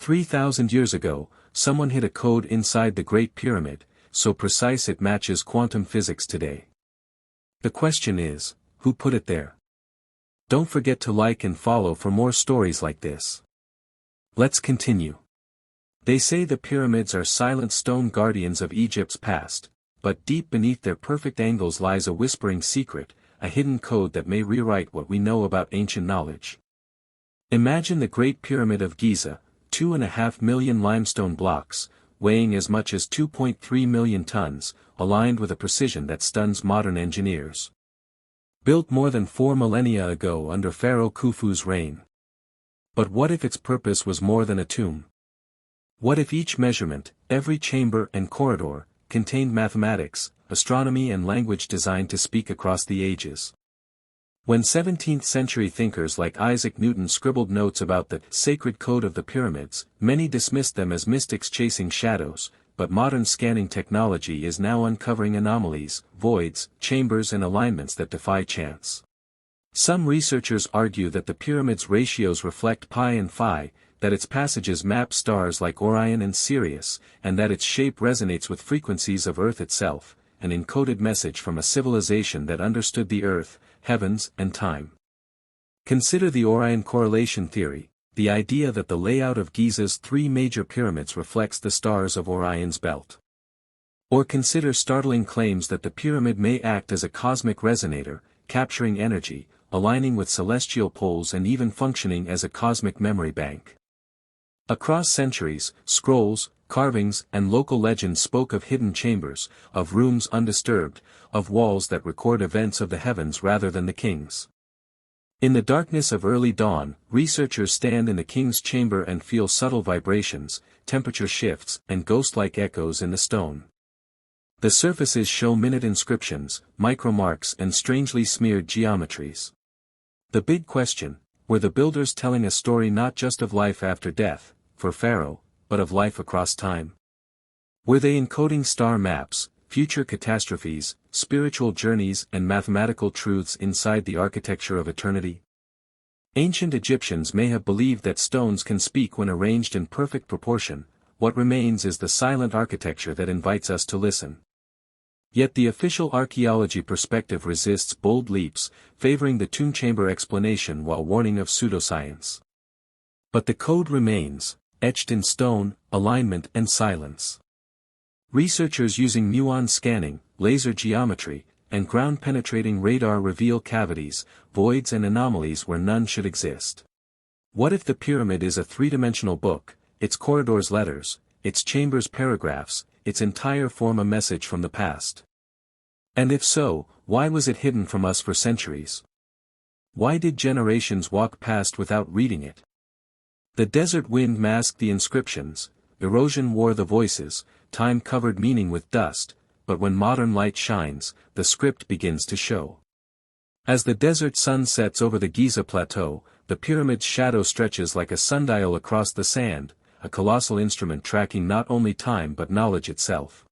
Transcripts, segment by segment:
3,000 years ago, someone hid a code inside the Great Pyramid, so precise it matches quantum physics today. The question is, who put it there? Don't forget to like and follow for more stories like this. Let's continue. They say the pyramids are silent stone guardians of Egypt's past, but deep beneath their perfect angles lies a whispering secret, a hidden code that may rewrite what we know about ancient knowledge. Imagine the Great Pyramid of Giza, 2.5 million limestone blocks, weighing as much as 2.3 million tons, aligned with a precision that stuns modern engineers. Built more than 4 millennia ago under Pharaoh Khufu's reign. But what if its purpose was more than a tomb? What if each measurement, every chamber and corridor, contained mathematics, astronomy and language designed to speak across the ages? When 17th-century thinkers like Isaac Newton scribbled notes about the sacred code of the pyramids, many dismissed them as mystics chasing shadows, but modern scanning technology is now uncovering anomalies, voids, chambers and alignments that defy chance. Some researchers argue that the pyramid's ratios reflect pi and phi, that its passages map stars like Orion and Sirius, and that its shape resonates with frequencies of Earth itself, an encoded message from a civilization that understood the Earth, heavens, and time. Consider the Orion correlation theory, the idea that the layout of Giza's 3 major pyramids reflects the stars of Orion's belt. Or consider startling claims that the pyramid may act as a cosmic resonator, capturing energy, aligning with celestial poles and even functioning as a cosmic memory bank. Across centuries, scrolls, carvings and local legends spoke of hidden chambers, of rooms undisturbed, of walls that record events of the heavens rather than the king's. In the darkness of early dawn, researchers stand in the king's chamber and feel subtle vibrations, temperature shifts and ghost-like echoes in the stone. The surfaces show minute inscriptions, micromarks and strangely smeared geometries. The big question, were the builders telling a story not just of life after death, for Pharaoh, but of life across time? Were they encoding star maps, future catastrophes, spiritual journeys and mathematical truths inside the architecture of eternity? Ancient Egyptians may have believed that stones can speak when arranged in perfect proportion. What remains is the silent architecture that invites us to listen. Yet the official archaeology perspective resists bold leaps, favoring the tomb chamber explanation while warning of pseudoscience. But the code remains, etched in stone, alignment and silence. Researchers using muon scanning, laser geometry, and ground-penetrating radar reveal cavities, voids and anomalies where none should exist. What if the pyramid is a three-dimensional book, its corridors letters, its chambers paragraphs, its entire form a message from the past? And if so, why was it hidden from us for centuries? Why did generations walk past without reading it? The desert wind masked the inscriptions, erosion wore the voices, time covered meaning with dust, but when modern light shines, the script begins to show. As the desert sun sets over the Giza plateau, the pyramid's shadow stretches like a sundial across the sand, a colossal instrument tracking not only time but knowledge itself.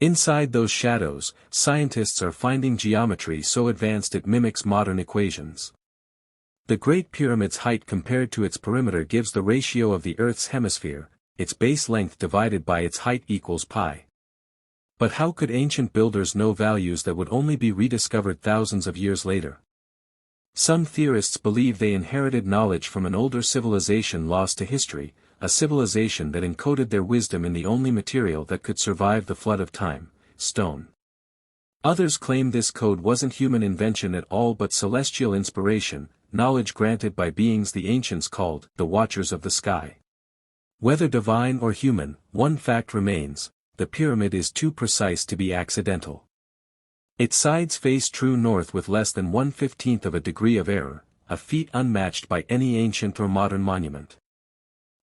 Inside those shadows, scientists are finding geometry so advanced it mimics modern equations. The Great Pyramid's height compared to its perimeter gives the ratio of the Earth's hemisphere, its base length divided by its height equals pi. But how could ancient builders know values that would only be rediscovered thousands of years later? Some theorists believe they inherited knowledge from an older civilization lost to history, a civilization that encoded their wisdom in the only material that could survive the flood of time, stone. Others claim this code wasn't human invention at all but celestial inspiration, knowledge granted by beings the ancients called the Watchers of the Sky. Whether divine or human, one fact remains: the pyramid is too precise to be accidental. Its sides face true north with less than 1/15 of a degree of error, a feat unmatched by any ancient or modern monument.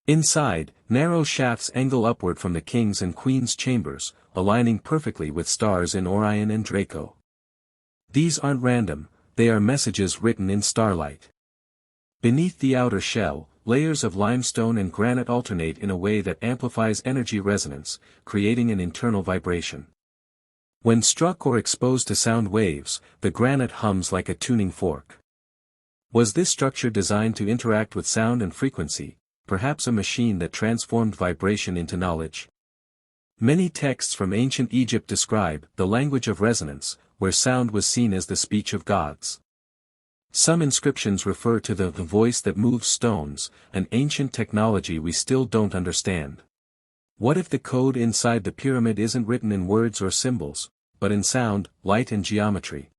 Inside, narrow shafts angle upward from the king's and queen's chambers, aligning perfectly with stars in Orion and Draco. These aren't random, they are messages written in starlight. Beneath the outer shell, layers of limestone and granite alternate in a way that amplifies energy resonance, creating an internal vibration. When struck or exposed to sound waves, the granite hums like a tuning fork. Was this structure designed to interact with sound and frequency, perhaps a machine that transformed vibration into knowledge. Many texts from ancient Egypt describe the language of resonance, where sound was seen as the speech of gods. Some inscriptions refer to the voice that moves stones, an ancient technology we still don't understand. What if the code inside the pyramid isn't written in words or symbols, but in sound, light and geometry?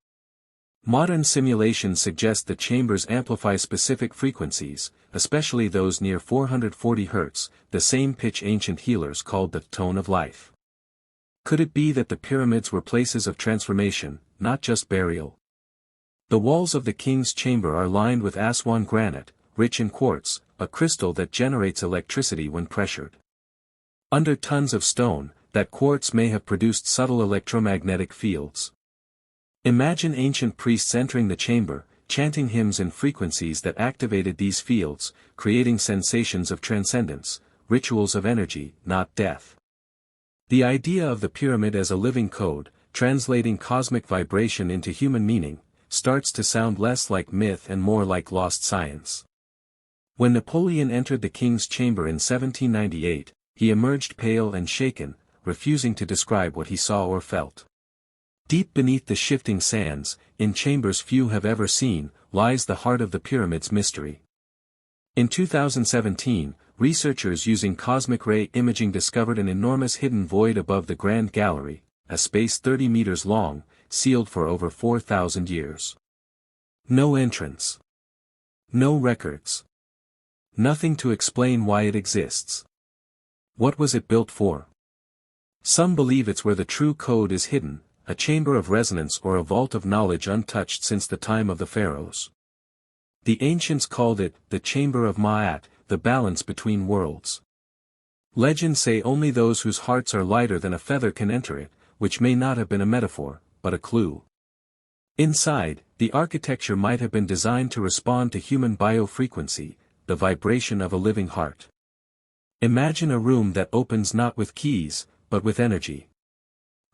Modern simulations suggest the chambers amplify specific frequencies, especially those near 440 Hz, the same pitch ancient healers called the tone of life. Could it be that the pyramids were places of transformation, not just burial? The walls of the king's chamber are lined with Aswan granite, rich in quartz, a crystal that generates electricity when pressured. Under tons of stone, that quartz may have produced subtle electromagnetic fields. Imagine ancient priests entering the chamber, chanting hymns in frequencies that activated these fields, creating sensations of transcendence, rituals of energy, not death. The idea of the pyramid as a living code, translating cosmic vibration into human meaning, starts to sound less like myth and more like lost science. When Napoleon entered the king's chamber in 1798, he emerged pale and shaken, refusing to describe what he saw or felt. Deep beneath the shifting sands, in chambers few have ever seen, lies the heart of the pyramid's mystery. In 2017, researchers using cosmic ray imaging discovered an enormous hidden void above the Grand Gallery, a space 30 meters long, sealed for over 4,000 years. No entrance. No records. Nothing to explain why it exists. What was it built for? Some believe it's where the true code is hidden, a chamber of resonance or a vault of knowledge untouched since the time of the pharaohs. The ancients called it the Chamber of Ma'at, the balance between worlds. Legends say only those whose hearts are lighter than a feather can enter it, which may not have been a metaphor, but a clue. Inside, the architecture might have been designed to respond to human biofrequency, the vibration of a living heart. Imagine a room that opens not with keys, but with energy.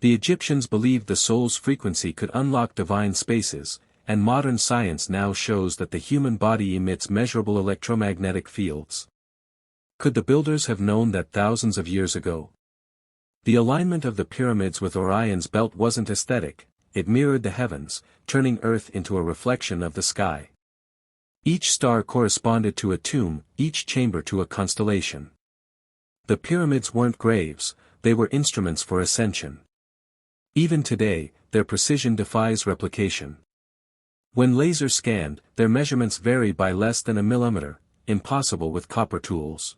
The Egyptians believed the soul's frequency could unlock divine spaces, and modern science now shows that the human body emits measurable electromagnetic fields. Could the builders have known that thousands of years ago? The alignment of the pyramids with Orion's belt wasn't aesthetic, it mirrored the heavens, turning Earth into a reflection of the sky. Each star corresponded to a tomb, each chamber to a constellation. The pyramids weren't graves, they were instruments for ascension. Even today, their precision defies replication. When laser scanned, their measurements vary by less than a millimeter, impossible with copper tools.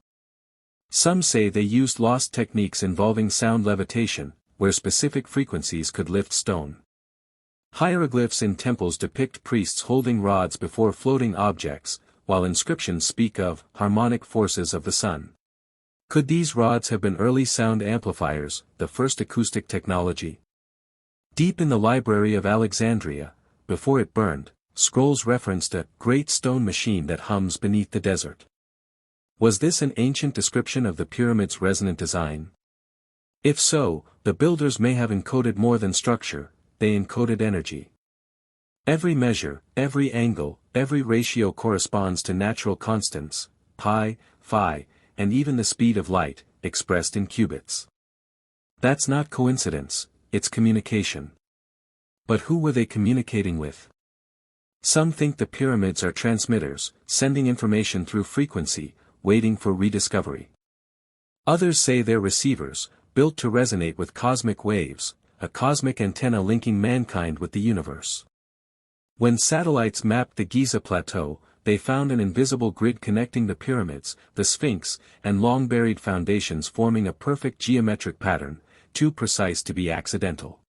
Some say they used lost techniques involving sound levitation, where specific frequencies could lift stone. Hieroglyphs in temples depict priests holding rods before floating objects, while inscriptions speak of harmonic forces of the sun. Could these rods have been early sound amplifiers, the first acoustic technology? Deep in the Library of Alexandria, before it burned, scrolls referenced a great stone machine that hums beneath the desert. Was this an ancient description of the pyramid's resonant design? If so, the builders may have encoded more than structure, they encoded energy. Every measure, every angle, every ratio corresponds to natural constants, pi, phi, and even the speed of light, expressed in qubits. That's not coincidence, it's communication. But who were they communicating with? Some think the pyramids are transmitters, sending information through frequency, waiting for rediscovery. Others say they're receivers, built to resonate with cosmic waves, a cosmic antenna linking mankind with the universe. When satellites mapped the Giza Plateau, they found an invisible grid connecting the pyramids, the Sphinx, and long-buried foundations forming a perfect geometric pattern, too precise to be accidental.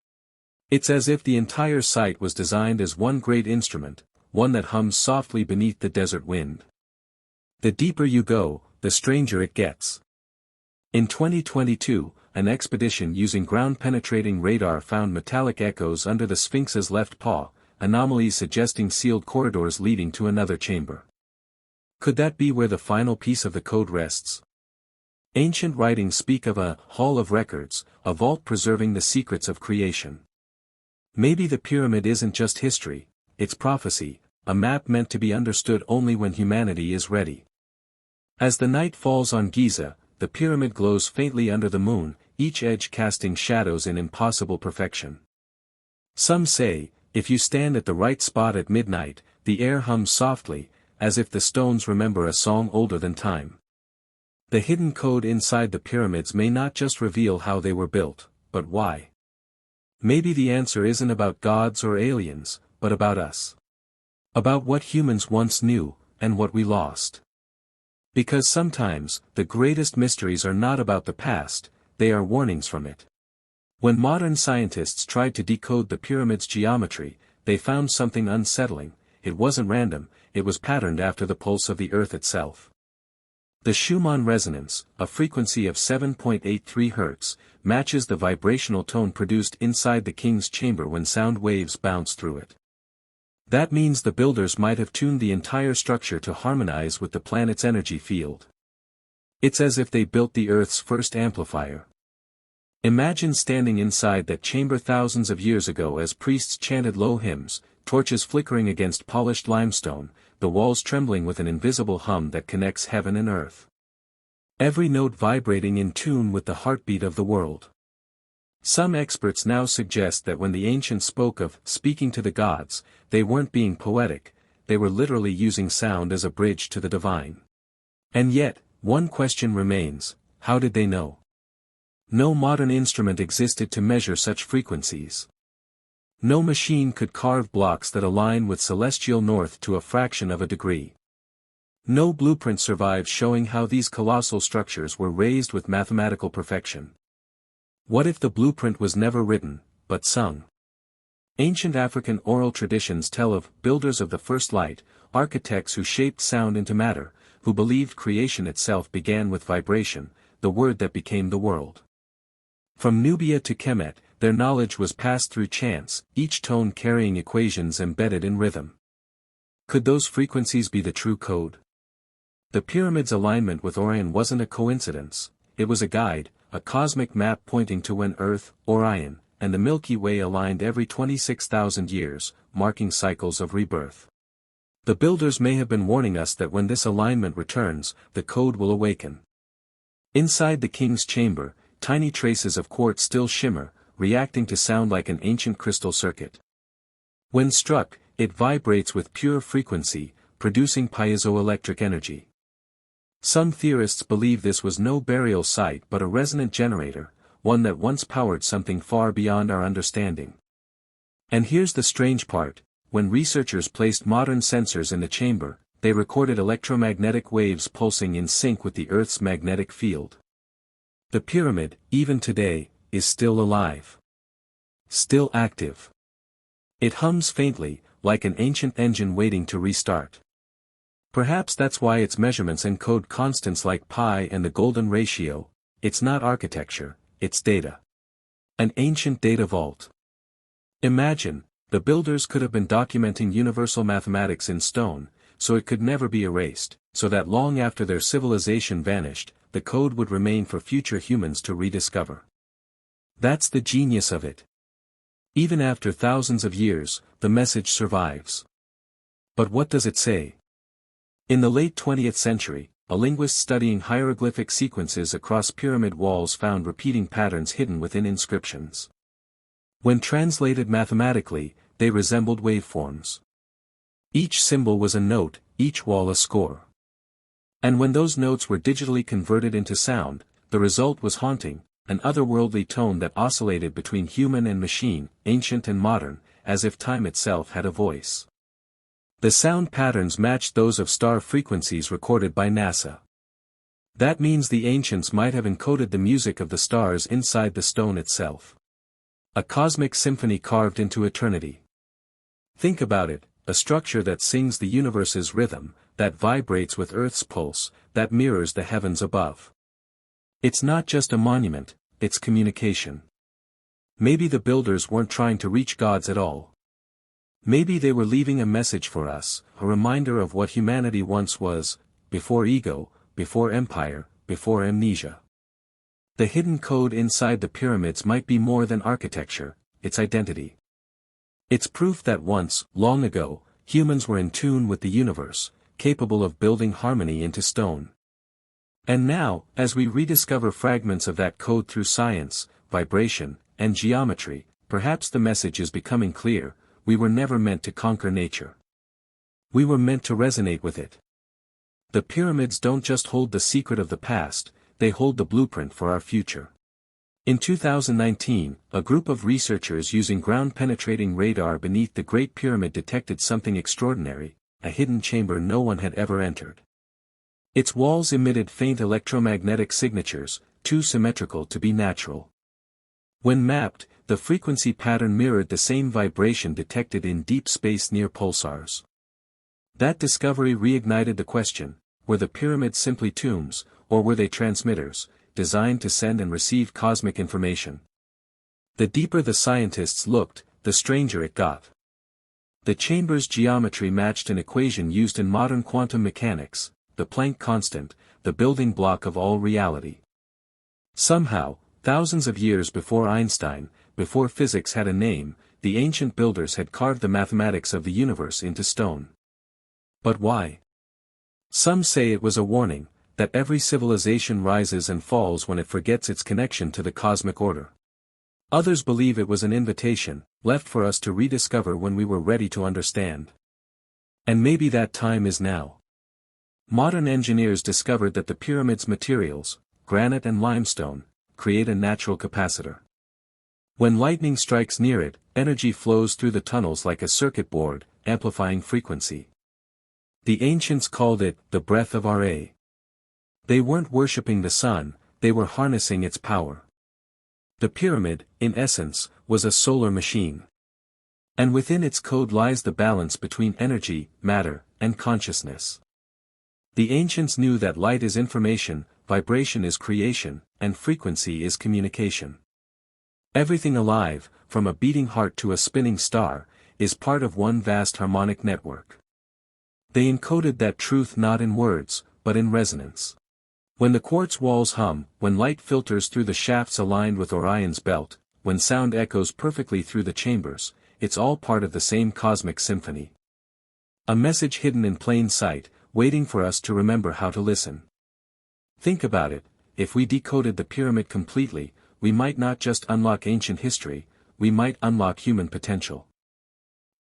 It's as if the entire site was designed as one great instrument, one that hums softly beneath the desert wind. The deeper you go, the stranger it gets. In 2022, an expedition using ground-penetrating radar found metallic echoes under the Sphinx's left paw, anomalies suggesting sealed corridors leading to another chamber. Could that be where the final piece of the code rests? Ancient writings speak of a hall of records, a vault preserving the secrets of creation. Maybe the pyramid isn't just history, it's prophecy, a map meant to be understood only when humanity is ready. As the night falls on Giza, the pyramid glows faintly under the moon, each edge casting shadows in impossible perfection. Some say, if you stand at the right spot at midnight, the air hums softly, as if the stones remember a song older than time. The hidden code inside the pyramids may not just reveal how they were built, but why. Maybe the answer isn't about gods or aliens, but about us. About what humans once knew, and what we lost. Because sometimes, the greatest mysteries are not about the past, they are warnings from it. When modern scientists tried to decode the pyramid's geometry, they found something unsettling. It wasn't random, it was patterned after the pulse of the Earth itself. The Schumann resonance, a frequency of 7.83 Hz, matches the vibrational tone produced inside the king's chamber when sound waves bounce through it. That means the builders might have tuned the entire structure to harmonize with the planet's energy field. It's as if they built the Earth's first amplifier. Imagine standing inside that chamber thousands of years ago as priests chanted low hymns, torches flickering against polished limestone, the walls trembling with an invisible hum that connects heaven and earth. Every note vibrating in tune with the heartbeat of the world. Some experts now suggest that when the ancients spoke of speaking to the gods, they weren't being poetic, they were literally using sound as a bridge to the divine. And yet, one question remains: how did they know? No modern instrument existed to measure such frequencies. No machine could carve blocks that align with celestial north to a fraction of a degree. No blueprint survives showing how these colossal structures were raised with mathematical perfection. What if the blueprint was never written, but sung? Ancient African oral traditions tell of builders of the first light, architects who shaped sound into matter, who believed creation itself began with vibration, the word that became the world. From Nubia to Kemet, their knowledge was passed through chants, each tone carrying equations embedded in rhythm. Could those frequencies be the true code? The pyramid's alignment with Orion wasn't a coincidence, it was a guide, a cosmic map pointing to when Earth, Orion, and the Milky Way aligned every 26,000 years, marking cycles of rebirth. The builders may have been warning us that when this alignment returns, the code will awaken. Inside the king's chamber, tiny traces of quartz still shimmer, reacting to sound like an ancient crystal circuit. When struck, it vibrates with pure frequency, producing piezoelectric energy. Some theorists believe this was no burial site but a resonant generator, one that once powered something far beyond our understanding. And here's the strange part: when researchers placed modern sensors in the chamber, they recorded electromagnetic waves pulsing in sync with the Earth's magnetic field. The pyramid, even today, is still alive. Still active. It hums faintly, like an ancient engine waiting to restart. Perhaps that's why its measurements encode constants like pi and the golden ratio. It's not architecture, it's data. An ancient data vault. Imagine, the builders could have been documenting universal mathematics in stone, so it could never be erased, so that long after their civilization vanished, the code would remain for future humans to rediscover. That's the genius of it. Even after thousands of years, the message survives. But what does it say? In the late 20th century, a linguist studying hieroglyphic sequences across pyramid walls found repeating patterns hidden within inscriptions. When translated mathematically, they resembled waveforms. Each symbol was a note, each wall a score. And when those notes were digitally converted into sound, the result was haunting, an otherworldly tone that oscillated between human and machine, ancient and modern, as if time itself had a voice. The sound patterns matched those of star frequencies recorded by NASA. That means the ancients might have encoded the music of the stars inside the stone itself. A cosmic symphony carved into eternity. Think about it, a structure that sings the universe's rhythm, that vibrates with Earth's pulse, that mirrors the heavens above. It's not just a monument, it's communication. Maybe the builders weren't trying to reach gods at all. Maybe they were leaving a message for us, a reminder of what humanity once was, before ego, before empire, before amnesia. The hidden code inside the pyramids might be more than architecture, it's identity. It's proof that once, long ago, humans were in tune with the universe, capable of building harmony into stone. And now, as we rediscover fragments of that code through science, vibration, and geometry, perhaps the message is becoming clear: we were never meant to conquer nature. We were meant to resonate with it. The pyramids don't just hold the secret of the past, they hold the blueprint for our future. In 2019, a group of researchers using ground-penetrating radar beneath the Great Pyramid detected something extraordinary: a hidden chamber no one had ever entered. Its walls emitted faint electromagnetic signatures, too symmetrical to be natural. When mapped, the frequency pattern mirrored the same vibration detected in deep space near pulsars. That discovery reignited the question: were the pyramids simply tombs, or were they transmitters, designed to send and receive cosmic information? The deeper the scientists looked, the stranger it got. The chamber's geometry matched an equation used in modern quantum mechanics: the Planck constant, the building block of all reality. Somehow, thousands of years before Einstein, before physics had a name, the ancient builders had carved the mathematics of the universe into stone. But why? Some say it was a warning, that every civilization rises and falls when it forgets its connection to the cosmic order. Others believe it was an invitation, left for us to rediscover when we were ready to understand. And maybe that time is now. Modern engineers discovered that the pyramid's materials, granite and limestone, create a natural capacitor. When lightning strikes near it, energy flows through the tunnels like a circuit board, amplifying frequency. The ancients called it the breath of Ra. They weren't worshipping the sun, they were harnessing its power. The pyramid, in essence, was a solar machine. And within its code lies the balance between energy, matter, and consciousness. The ancients knew that light is information, vibration is creation, and frequency is communication. Everything alive, from a beating heart to a spinning star, is part of one vast harmonic network. They encoded that truth not in words, but in resonance. When the quartz walls hum, when light filters through the shafts aligned with Orion's belt, when sound echoes perfectly through the chambers, it's all part of the same cosmic symphony. A message hidden in plain sight, waiting for us to remember how to listen. Think about it: if we decoded the pyramid completely, we might not just unlock ancient history, we might unlock human potential.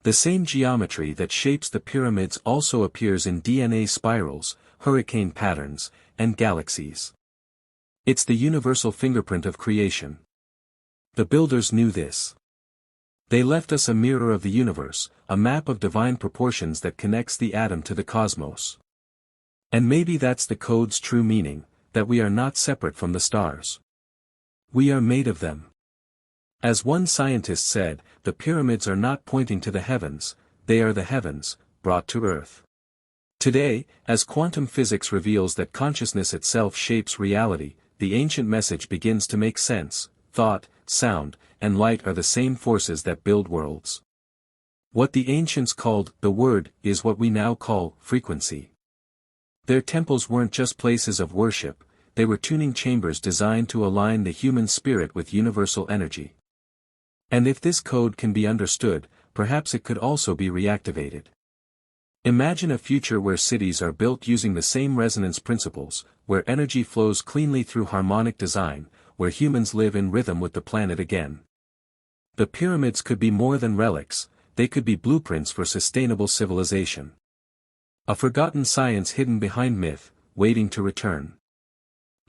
The same geometry that shapes the pyramids also appears in DNA spirals, hurricane patterns, and galaxies. It's the universal fingerprint of creation. The builders knew this. They left us a mirror of the universe, a map of divine proportions that connects the atom to the cosmos. And maybe that's the code's true meaning, that we are not separate from the stars. We are made of them. As one scientist said, the pyramids are not pointing to the heavens, they are the heavens, brought to earth. Today, as quantum physics reveals that consciousness itself shapes reality, the ancient message begins to make sense: thought, sound, and light are the same forces that build worlds. What the ancients called the word is what we now call frequency. Their temples weren't just places of worship, they were tuning chambers designed to align the human spirit with universal energy. And if this code can be understood, perhaps it could also be reactivated. Imagine a future where cities are built using the same resonance principles, where energy flows cleanly through harmonic design, where humans live in rhythm with the planet again. The pyramids could be more than relics, they could be blueprints for sustainable civilization. A forgotten science hidden behind myth, waiting to return.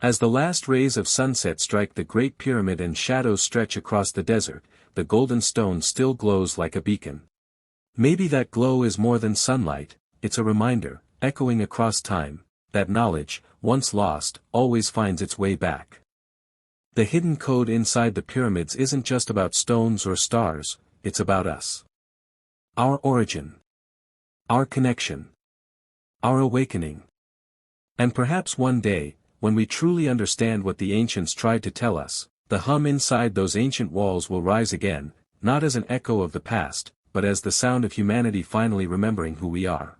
As the last rays of sunset strike the Great Pyramid and shadows stretch across the desert, the golden stone still glows like a beacon. Maybe that glow is more than sunlight, it's a reminder, echoing across time, that knowledge, once lost, always finds its way back. The hidden code inside the pyramids isn't just about stones or stars, it's about us. Our origin. Our connection. Our awakening. And perhaps one day, when we truly understand what the ancients tried to tell us, the hum inside those ancient walls will rise again, not as an echo of the past, but as the sound of humanity finally remembering who we are.